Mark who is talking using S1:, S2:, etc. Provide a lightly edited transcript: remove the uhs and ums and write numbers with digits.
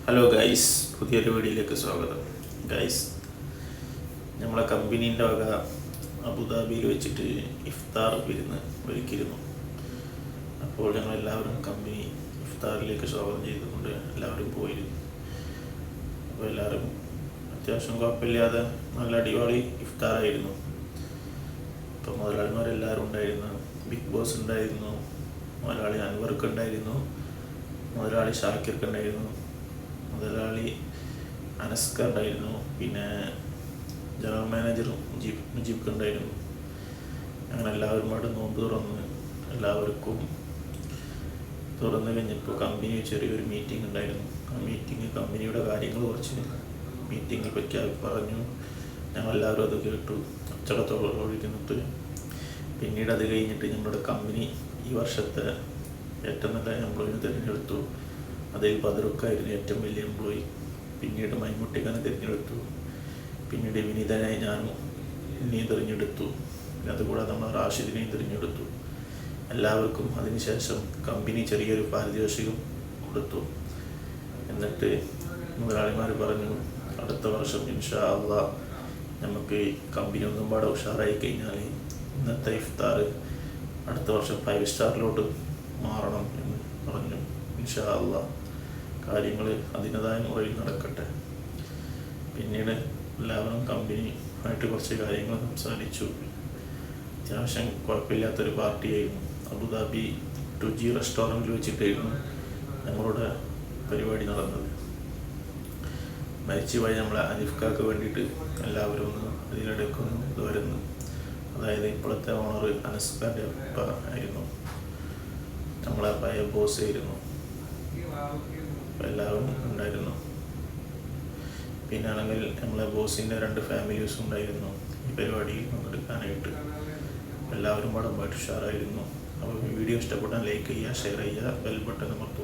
S1: Hello guys, പുതിയൊരു വീഡിയോയിലേക്ക് സ്വാഗതം. ഗൈസ്, നമ്മളെ കമ്പനീൻ്റെ വക അബുദാബിയിൽ വെച്ചിട്ട് ഇഫ്താർ വിരുന്ന് ഒരുക്കിയിരുന്നു. അപ്പോൾ ഞങ്ങളെല്ലാവരും കമ്പനി ഇഫ്താറിലേക്ക് സ്വാഗതം ചെയ്തുകൊണ്ട് എല്ലാവരും പോയിരുന്നു. അപ്പോൾ എല്ലാവരും അത്യാവശ്യം കുഴപ്പമില്ലാതെ നല്ല അടിപൊളി ഇഫ്താറായിരുന്നു. ഇപ്പോൾ മുതലാളിമാരെല്ലാവരും ഉണ്ടായിരുന്നു. ബിഗ് ബോസ് ഉണ്ടായിരുന്നു, മുതലാളി അൻവർക്ക് ഉണ്ടായിരുന്നു, മുതലാളി ഷാക്കിർക്ക് ഉണ്ടായിരുന്നു, മുതലാളി അനസ്ക ഉണ്ടായിരുന്നു, പിന്നെ ജനറൽ മാനേജറും മുജീബ് ഉണ്ടായിരുന്നു. അങ്ങനെ എല്ലാവരും അവിടെ നോമ്പ് തുറന്ന് എല്ലാവർക്കും തുറന്നു കഴിഞ്ഞപ്പോൾ കമ്പനി ചെറിയൊരു മീറ്റിംഗ് ഉണ്ടായിരുന്നു. ആ മീറ്റിംഗ് കമ്പനിയുടെ കാര്യങ്ങൾ കുറച്ച് മീറ്റിങ്ങിൽ പറ്റി പറഞ്ഞു. ഞങ്ങളെല്ലാവരും അത് കേട്ടു അച്ചടത്തോടെ ഇരുന്നിട്ട്. പിന്നീട് അത് കഴിഞ്ഞിട്ട് ഞങ്ങളുടെ കമ്പനി ഈ വർഷത്തെ ഏറ്റവും നല്ല എംപ്ലോയിനെ തിരഞ്ഞെടുത്തു. അതിൽ ബദറുക്കായിരുന്നു ഏറ്റവും വലിയ എംപ്ലോയി. പിന്നീട് മൈമുട്ടിക്കാനെ തിരഞ്ഞെടുത്തു. പിന്നീട് വിനീതനായി ഞാനും എന്നെയും തിരഞ്ഞെടുത്തു. അതുകൂടാതെ നമ്മൾ റാഷിദിനെയും തിരഞ്ഞെടുത്തു. എല്ലാവർക്കും അതിനുശേഷം കമ്പനി ചെറിയൊരു പാരിതോഷികം കൊടുത്തു. എന്നിട്ട് മുതലാളിമാർ പറഞ്ഞു, അടുത്ത വർഷം ഇൻഷാ അള്ളാഹ് നമുക്ക് കമ്പനി ഒന്നും പാടെ ഉഷാറായി കഴിഞ്ഞാൽ ഇന്നത്തെ ഇഫ്താർ അടുത്ത വർഷം 5 സ്റ്റാറിലോട്ട് മാറണം എന്ന് പറഞ്ഞു. ഇൻഷാ അള്ളാഹ് കാര്യങ്ങൾ അതിൻ്റെതായ മുറയിൽ നടക്കട്ടെ. പിന്നീട് എല്ലാവരും കമ്പനിയുമായിട്ട് കുറച്ച് കാര്യങ്ങൾ സംസാരിച്ചു. അത്യാവശ്യം കുഴപ്പമില്ലാത്തൊരു പാർട്ടിയായിരുന്നു. അബുദാബി 2G റെസ്റ്റോറൻറ്റിൽ വെച്ചിട്ടായിരുന്നു ഞങ്ങളുടെ പരിപാടി നടന്നത്. മരിച്ചുപോയി നമ്മളെ അനിഫ്കാക്ക് വേണ്ടിയിട്ട് എല്ലാവരും ഒന്ന് അതിലെടുക്കുന്നു ഇത് വരുന്നു. അതായത് ഇപ്പോഴത്തെ ഓണർ അനസ്കാൻ്റെ ഉപ്പ ആയിരുന്നു, നമ്മളെ പഴയ ബോസ് ആയിരുന്നു. എല്ലാവരും ഉണ്ടായിരുന്നു. പിന്നെ ആണെങ്കിൽ നമ്മളെ ബോസിൻ്റെ 2 ഫാമിലീസും ഉണ്ടായിരുന്നു ഈ പരിപാടിയിൽ പങ്കെടുക്കാനായിട്ട്. എല്ലാവരും വളരെ ഉഷാറായിരുന്നു. അപ്പോൾ വീഡിയോ ഇഷ്ടപ്പെട്ടാൽ ലൈക്ക് ചെയ്യുക, ഷെയർ ചെയ്യുക, ബെൽ ബട്ടൺ അമർത്തുക.